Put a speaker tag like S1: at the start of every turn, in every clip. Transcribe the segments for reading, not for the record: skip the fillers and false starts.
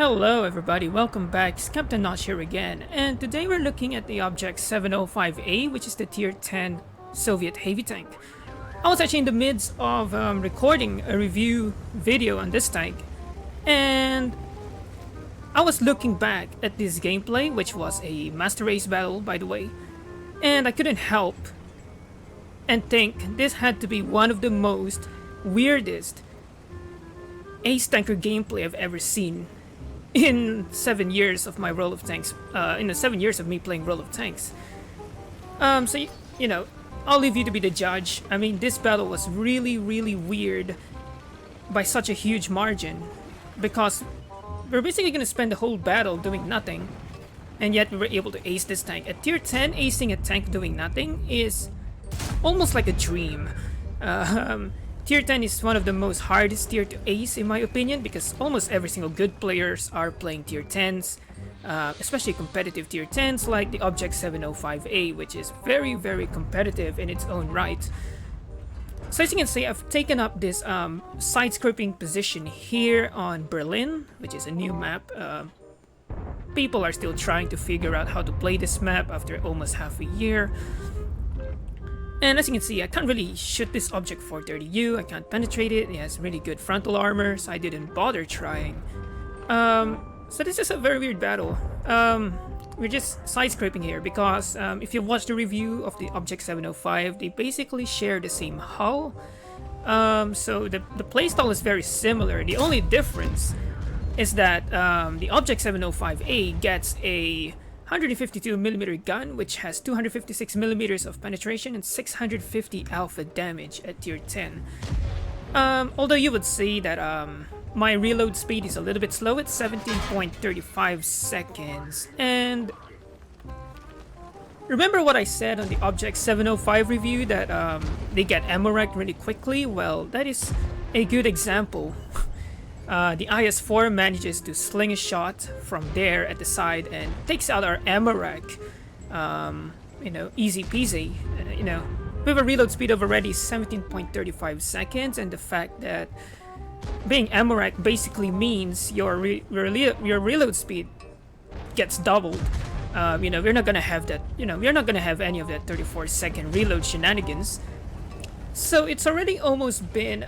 S1: Hello everybody, welcome back. It's Captain Notch here again, and today we're looking at the Object 705A, which is the Tier 10 Soviet heavy tank. I was actually in the midst of recording a review video on this tank, and I was looking back at this gameplay, which was a Master Race battle, by the way, and I couldn't help and think this had to be one of the most weirdest Ace Tanker gameplay I've ever seen in 7 years of my World of Tanks, in the 7 years of me playing World of Tanks. So, you know, I'll leave you to be the judge. I mean, this battle was really weird by such a huge margin, because we're basically gonna spend the whole battle doing nothing, and yet we were able to ace this tank. At tier 10, acing a tank doing nothing is almost like a dream. Tier 10 is one of the most hardest tier to ace in my opinion, because almost every single good players are playing tier 10s, especially competitive tier 10s like the Object 705A, which is very competitive in its own right. So as you can see, I've taken up this side-scraping position here on Berlin, which is a new map. People are still trying to figure out how to play this map after almost half a year. And as you can see, I can't really shoot this Object 430U, I can't penetrate it, it has really good frontal armor, so I didn't bother trying. So this is a very weird battle. We're just side-scraping here because if you watch the review of the Object 705, they basically share the same hull. So the playstyle is very similar. The only difference is that the Object 705A gets a 152mm gun, which has 256mm of penetration and 650 alpha damage at tier 10. Although you would see that my reload speed is a little bit slow, it's 17.35 seconds. And remember what I said on the Object 705 review, that they get ammo racked really quickly? Well, that is a good example. The IS-4 manages to sling a shot from there at the side and takes out our ammo rack, you know, easy peasy. You know, we have a reload speed of already 17.35 seconds, and the fact that being ammo rack basically means your reload speed gets doubled. You know, we're not gonna have that. You know, we're not gonna have any of that 34-second reload shenanigans. So it's already almost been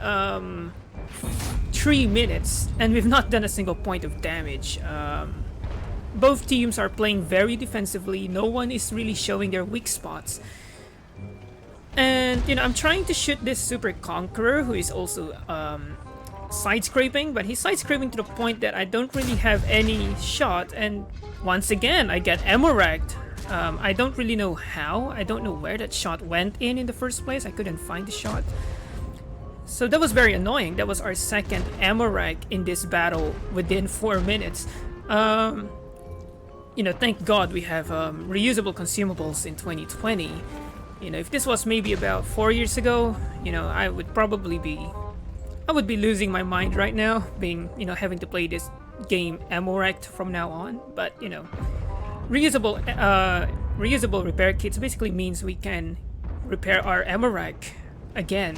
S1: 3 minutes, and we've not done a single point of damage. Both teams are playing very defensively. No one is really showing their weak spots. And, you know, I'm trying to shoot this Super Conqueror, who is also side-scraping, but he's side-scraping to the point that I don't really have any shot, and once again, I get ammo racked. I don't really know how. I don't know where that shot went in the first place. I couldn't find the shot. So that was very annoying. That was our second ammo rack in this battle within 4 minutes. You know, thank God we have reusable consumables in 2020. You know, if this was maybe about 4 years ago, you know, I would be losing my mind right now, being, you know, having to play this game ammo racked from now on. But, you know, reusable repair kits basically means we can repair our ammo rack again.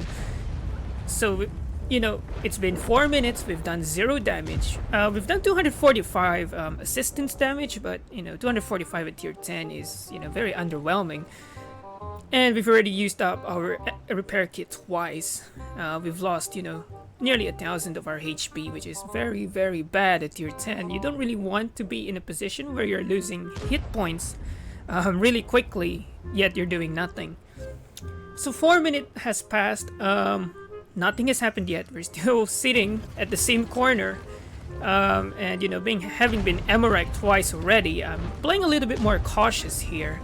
S1: So, you know, it's been 4 minutes, we've done 0 damage. We've done 245 assistance damage, but, you know, 245 at tier 10 is, you know, very underwhelming. And we've already used up our repair kit twice. We've lost, you know, nearly 1,000 of our HP, which is very bad at tier 10. You don't really want to be in a position where you're losing hit points really quickly, yet you're doing nothing. So 4 minutes has passed. Nothing has happened yet. We're still sitting at the same corner, and you know, having been ammo racked twice already, I'm playing a little bit more cautious here.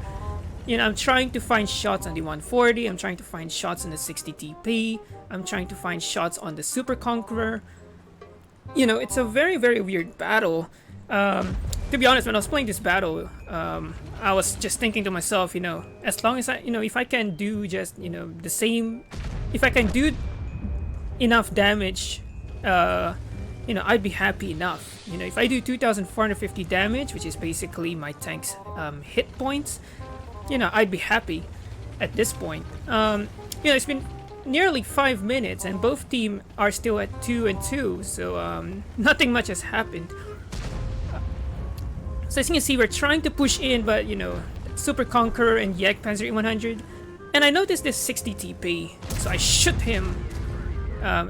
S1: You know, I'm trying to find shots on the 140. I'm trying to find shots on the 60 TP. I'm trying to find shots on the Super Conqueror. You know, it's a very weird battle. To be honest, when I was playing this battle, I was just thinking to myself, you know, as long as if I can do just, you know, the same, if I can do enough damage, you know, I'd be happy enough. You know, if I do 2,450 damage, which is basically my tank's hit points, you know, I'd be happy at this point. You know, it's been nearly 5 minutes and both teams are still at 2-2, so nothing much has happened. So as you can see, we're trying to push in, but you know, Super Conqueror and Jagdpanzer E100. And I noticed this 60 TP, so I shoot him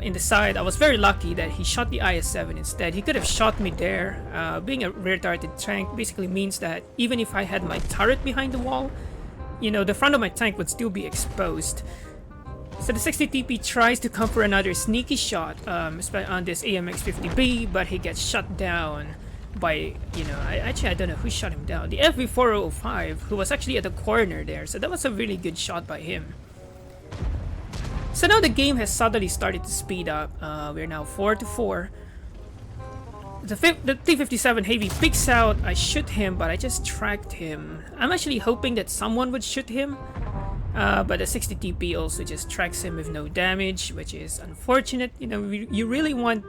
S1: in the side. I was very lucky that he shot the IS-7 instead. He could have shot me there. Being a rear-darted tank basically means that even if I had my turret behind the wall, you know, the front of my tank would still be exposed. So the 60 TP tries to come for another sneaky shot on this AMX-50B, but he gets shot down by, you know, I don't know who shot him down. The FV-4005, who was actually at the corner there, so that was a really good shot by him. So now the game has suddenly started to speed up. We're now 4-4. The T-57 Heavy peeks out. I shoot him, but I just tracked him. I'm actually hoping that someone would shoot him, but the 60 TP also just tracks him with no damage, which is unfortunate. You know, you really want,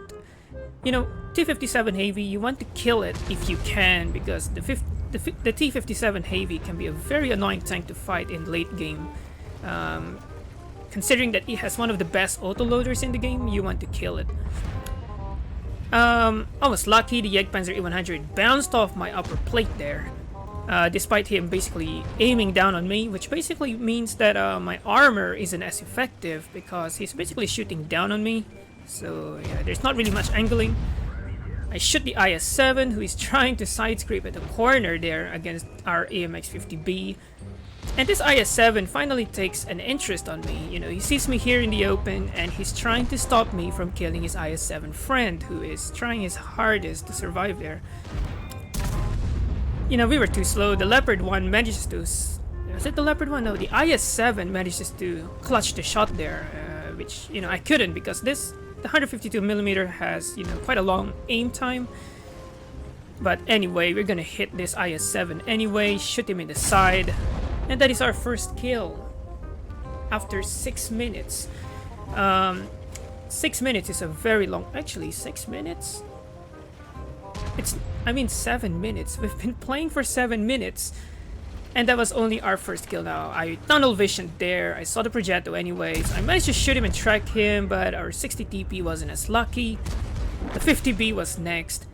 S1: you know, T-57 Heavy, you want to kill it if you can, because the T-57 Heavy can be a very annoying tank to fight in late game. Considering that it has one of the best autoloaders in the game, you want to kill it. I was lucky the Jagdpanzer E100 bounced off my upper plate there, despite him basically aiming down on me, which basically means that my armor isn't as effective because he's basically shooting down on me. So yeah, there's not really much angling. I shoot the IS-7, who is trying to side scrape at the corner there against our AMX-50B. And this IS-7 finally takes an interest on me. You know, he sees me here in the open and he's trying to stop me from killing his IS-7 friend, who is trying his hardest to survive there. You know, we were too slow. The Leopard 1 manages to... Was it the Leopard 1? No, the IS-7 manages to clutch the shot there, which, you know, I couldn't because the 152mm has, you know, quite a long aim time. But anyway, we're gonna hit this IS-7 anyway, shoot him in the side. And that is our first kill after 6 minutes. 6 minutes is a very long... Actually, 6 minutes? I mean 7 minutes. We've been playing for 7 minutes. And that was only our first kill now. I tunnel visioned there. I saw the Progetto anyways. I managed to shoot him and track him, but our 60 TP wasn't as lucky. The 50B was next.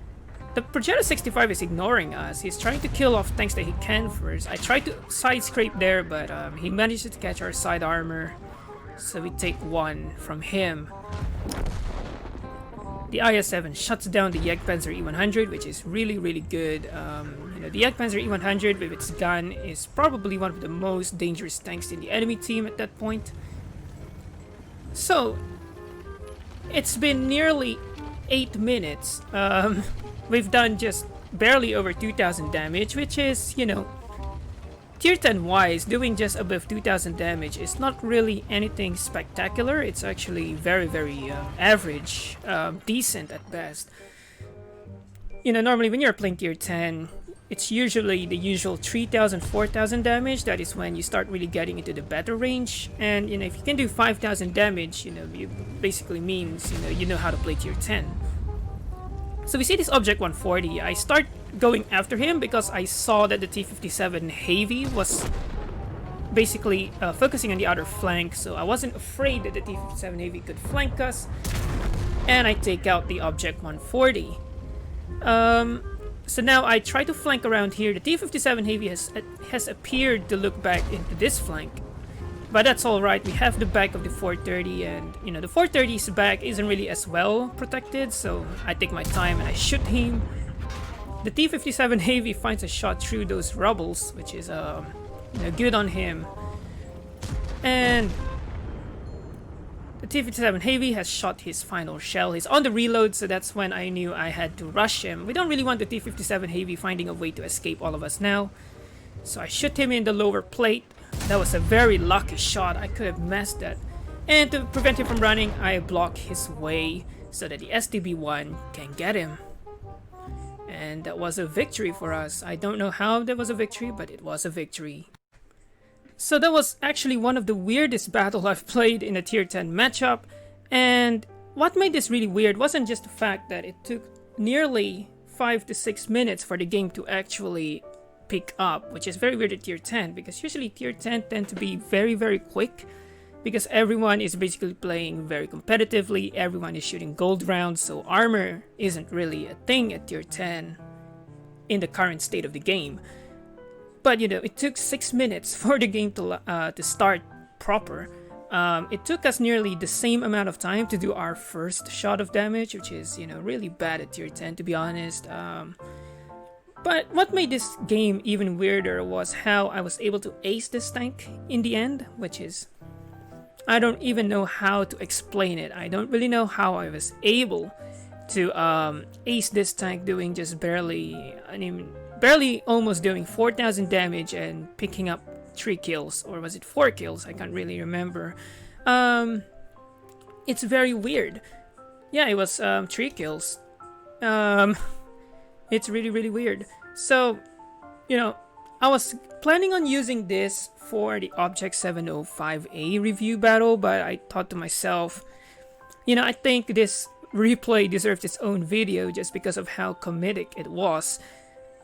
S1: The Progetto 65 is ignoring us. He's trying to kill off tanks that he can first. I tried to side scrape there, but he managed to catch our side armor. So we take one from him. The IS-7 shuts down the Jagdpanzer E100, which is really, really good. You know, the Jagdpanzer E100 with its gun is probably one of the most dangerous tanks in the enemy team at that point. So, it's been nearly 8 minutes. We've done just barely over 2,000 damage, which is, you know, tier 10 wise, doing just above 2,000 damage is not really anything spectacular. It's actually very, very average, decent at best. You know, normally when you're playing tier 10, it's usually the usual 3,000, 4,000 damage. That is when you start really getting into the better range. And, you know, if you can do 5,000 damage, you know, it basically means, you know how to play tier 10. So we see this Object 140. I start going after him because I saw that the T-57 Heavy was basically focusing on the other flank, so I wasn't afraid that the T-57 Heavy could flank us. And I take out the Object 140. So now I try to flank around here. The T-57 Heavy has appeared to look back into this flank. But that's alright, we have the back of the 430, and you know, the 430's back isn't really as well protected, so I take my time and I shoot him. The T-57 Heavy finds a shot through those rubbles, which is you know, good on him. And the T-57 Heavy has shot his final shell. He's on the reload, so that's when I knew I had to rush him. We don't really want the T-57 Heavy finding a way to escape all of us now. So I shoot him in the lower plate. That was a very lucky shot. I could have messed that. And to prevent him from running, I block his way so that the STB-1 can get him. And that was a victory for us. I don't know how that was a victory, but it was a victory. So that was actually one of the weirdest battles I've played in a tier 10 matchup. And what made this really weird wasn't just the fact that it took nearly 5 to 6 minutes for the game to actually pick up, which is very weird at tier 10, because usually tier 10 tend to be very, very quick, because everyone is basically playing very competitively, everyone is shooting gold rounds, so armor isn't really a thing at tier 10. in the current state of the game. But it took 6 minutes for the game to start proper. It took us nearly the same amount of time to do our first shot of damage, which is really bad at tier 10, to be honest. But what made this game even weirder was how I was able to ace this tank in the end, which is, I don't even know how to explain it. I don't really know how I was able to ace this tank doing just barely almost doing 4,000 damage and picking up 3 kills, or was it 4 kills? I can't really remember. It's very weird. Yeah, it was 3 kills. It's really, really weird. So, I was planning on using this for the Object 705A review battle, but I thought to myself, I think this replay deserved its own video just because of how comedic it was.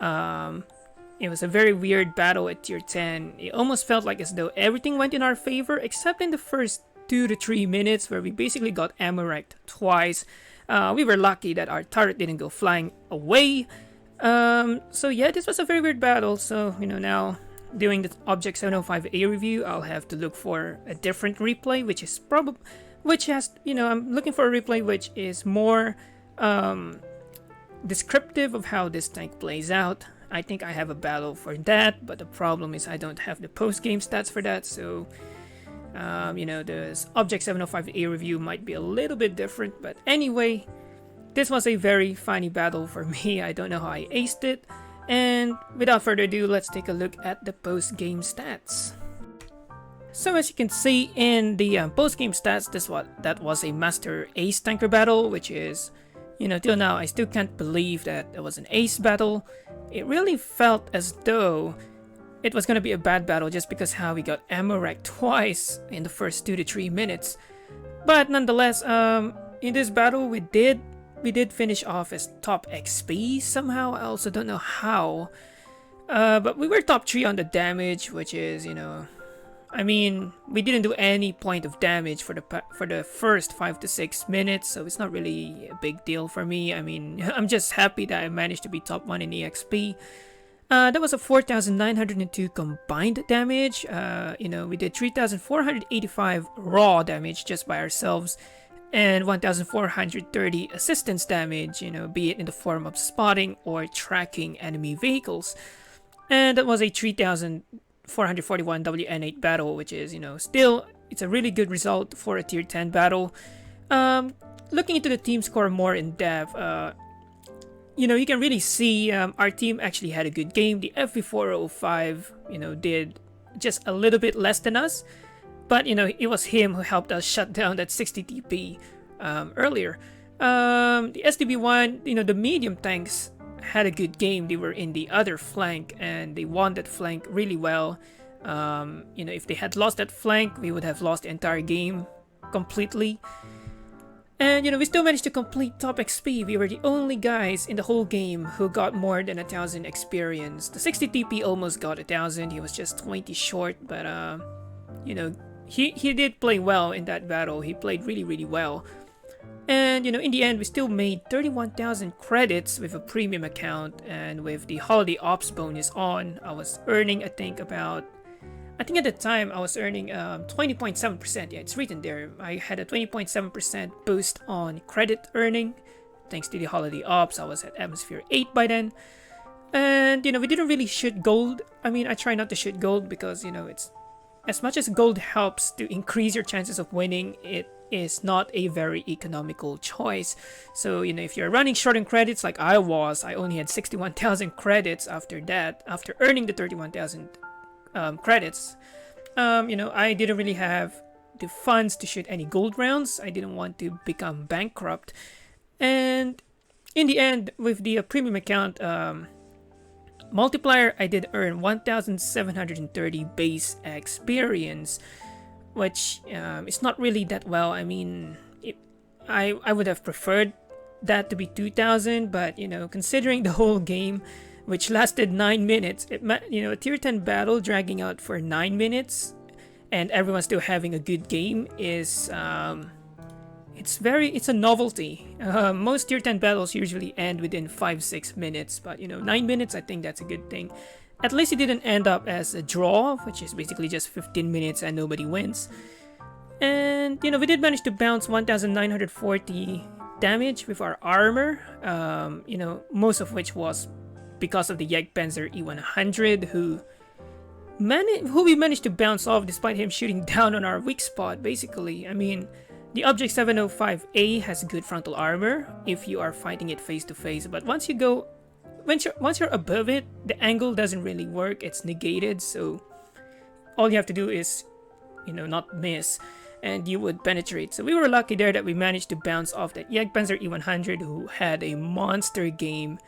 S1: It was a very weird battle at tier 10. It almost felt like as though everything went in our favor, except in the first 2 to 3 minutes where we basically got ammo wrecked twice. We were lucky that our turret didn't go flying away. So yeah, this was a very weird battle. So, now doing the Object 705A review, I'll have to look for a different replay, I'm looking for a replay which is more descriptive of how this tank plays out. I think I have a battle for that, but the problem is I don't have the post-game stats for that, so the Object 705A review might be a little bit different, but anyway, this was a very funny battle for me. I don't know how I aced it, and without further ado, let's take a look at the post-game stats. So as you can see in the post-game stats, that was a Master Ace Tanker battle, which is, till now I still can't believe that it was an ace battle. It really felt as though it was going to be a bad battle just because how we got ammo wrecked twice in the first 2 to 3 minutes. But nonetheless, in this battle we did finish off as top XP somehow. I also don't know how. But we were top 3 on the damage, which is, we didn't do any point of damage for the first 5 to 6 minutes, so it's not really a big deal for me. I'm just happy that I managed to be top 1 in EXP. That was a 4,902 combined damage. We did 3,485 raw damage just by ourselves, and 1,430 assistance damage, be it in the form of spotting or tracking enemy vehicles. And that was a 3,441 WN8 battle, which is, still, it's a really good result for a tier 10 battle. Looking into the team score more in depth, you can really see our team actually had a good game. The FV405, did just a little bit less than us, but it was him who helped us shut down that 60 TP earlier. The SDB1, the medium tanks had a good game. They were in the other flank and they won that flank really well. If they had lost that flank, we would have lost the entire game completely. And we still managed to complete top XP. We were the only guys in the whole game who got more than 1,000 experience. The 60 TP almost got 1,000. He was just 20 short, but he did play well in that battle. He played really, really well. And in the end, we still made 31,000 credits with a premium account, and with the holiday ops bonus on, I was earning I think at the time I was earning 20.7%. Yeah, it's written there. I had a 20.7% boost on credit earning thanks to the holiday ops. I was at atmosphere 8 by then. And we didn't really shoot gold. I try not to shoot gold because it's, as much as gold helps to increase your chances of winning, it is not a very economical choice. So if you're running short on credits like I only had 61,000 credits after earning the 31,000 credits. I didn't really have the funds to shoot any gold rounds. I didn't want to become bankrupt. And in the end, with the premium account multiplier, I did earn 1,730 base experience, which is not really that well. I would have preferred that to be 2,000, but considering the whole game, which lasted 9 minutes, a tier 10 battle dragging out for 9 minutes and everyone still having a good game is it's a novelty. Most tier 10 battles usually end within 5-6 minutes, but 9 minutes, I think that's a good thing. At least it didn't end up as a draw, which is basically just 15 minutes and nobody wins. And we did manage to bounce 1940 damage with our armor, most of which was because of the Jagdpanzer E100, who we managed to bounce off despite him shooting down on our weak spot. Basically, I mean, the Object 705A has good frontal armor if you are fighting it face to face, but once you're above it, the angle doesn't really work. It's negated, so all you have to do is not miss, and you would penetrate. So we were lucky there that we managed to bounce off that Jagdpanzer E100, who had a monster game.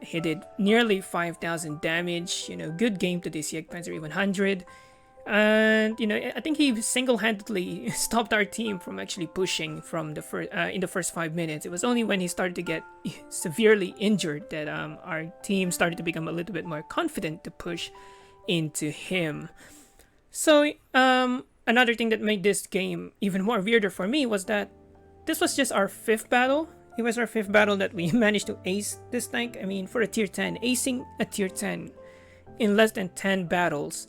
S1: He did nearly 5,000 damage. Good game to this Jagdpanzer E100. And I think he single-handedly stopped our team from actually pushing from the in the first 5 minutes. It was only when he started to get severely injured that our team started to become a little bit more confident to push into him. So another thing that made this game even more weirder for me was that this was just our 5th battle. It was our 5th battle that we managed to ace this tank. I mean, for a tier 10, acing a tier 10 in less than 10 battles,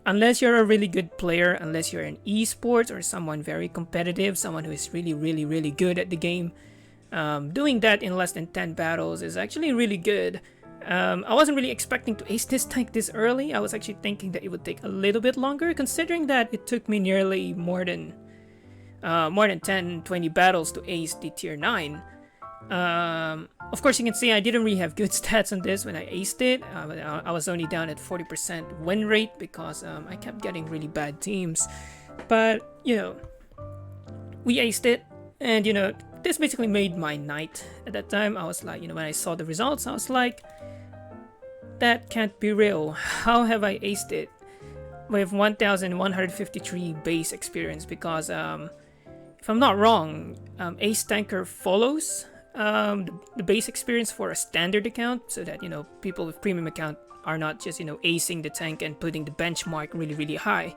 S1: unless you're a really good player, unless you're an esports or someone very competitive, someone who is really, really, really good at the game, doing that in less than 10 battles is actually really good. I wasn't really expecting to ace this tank this early. I was actually thinking that it would take a little bit longer, considering that it took me nearly more than 10-20 battles to ace the tier 9. Of course, you can see I didn't really have good stats on this when I aced it. I was only down at 40% win rate because I kept getting really bad teams. But, we aced it, and, this basically made my night. At that time, I was like, when I saw the results, I was like, that can't be real. How have I aced it with 1,153 base experience? Because, if I'm not wrong, Ace Danker follows the base experience for a standard account, so that people with premium account are not just acing the tank and putting the benchmark really, really high.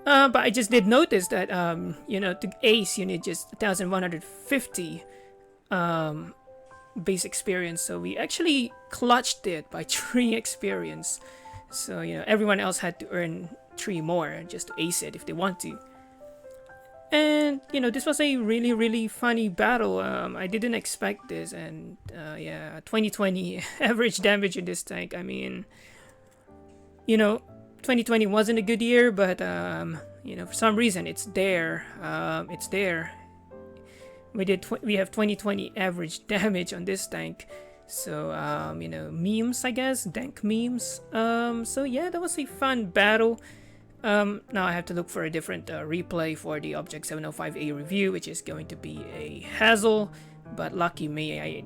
S1: But I just did notice that to ace you need just 1,150 base experience, so we actually clutched it by 3 experience. So everyone else had to earn 3 more just to ace it if they want to. And this was a really, really funny battle. I didn't expect this, and 2020 average damage in this tank. I mean, 2020 wasn't a good year, but for some reason it's there. It's there. We have 2020 average damage on this tank. So memes, I guess, dank memes. So yeah, that was a fun battle. Now I have to look for a different replay for the Object 705A review, which is going to be a hassle. But lucky me, I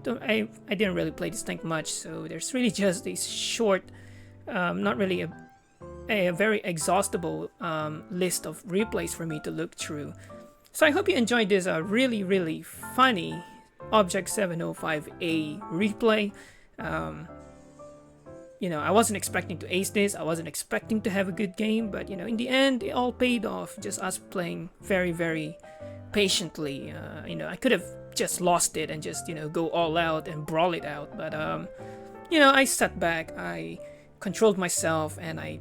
S1: didn't really play this tank much, so there's really just a short, not really a very exhaustible list of replays for me to look through. So I hope you enjoyed this really, really funny Object 705A replay. I wasn't expecting to ace this. I wasn't expecting to have a good game, but in the end, it all paid off. Just us playing very, very patiently. I could have just lost it and just go all out and brawl it out, but I sat back. I controlled myself, and I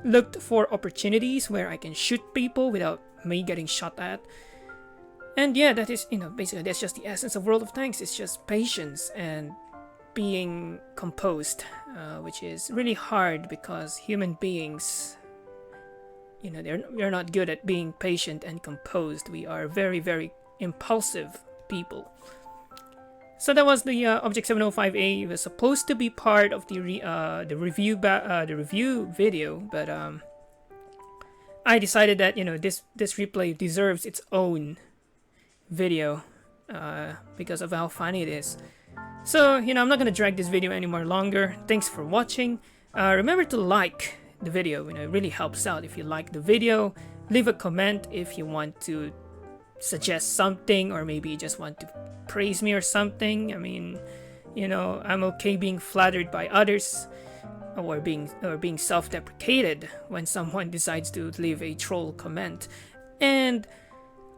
S1: looked for opportunities where I can shoot people without me getting shot at. And yeah, that is basically that's just the essence of World of Tanks. It's just patience and being composed, which is really hard because human beings, they're not good at being patient and composed. We are very, very impulsive people. So that was the Object 705A. It was supposed to be part of the review video, but I decided that this replay deserves its own video because of how funny it is. So, I'm not going to drag this video any more longer. Thanks for watching. Remember to like the video. It really helps out if you like the video. Leave a comment if you want to suggest something, or maybe you just want to praise me or something. I mean, I'm okay being flattered by others, or being self-deprecated when someone decides to leave a troll comment. And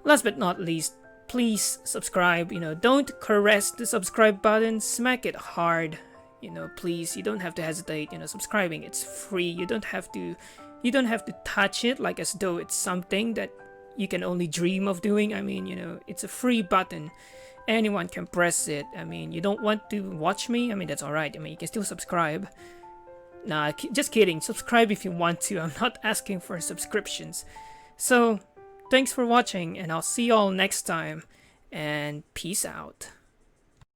S1: last but not least, please subscribe. Don't caress the subscribe button, smack it hard. Please, you don't have to hesitate. Subscribing, it's free. You don't have to touch it like as though it's something that you can only dream of doing. I mean, it's a free button. Anyone can press it. I mean, you don't want to watch me? I mean, that's alright. I mean, you can still subscribe. Nah, just kidding. Subscribe if you want to. I'm not asking for subscriptions. So, thanks for watching, and I'll see y'all next time. And peace out.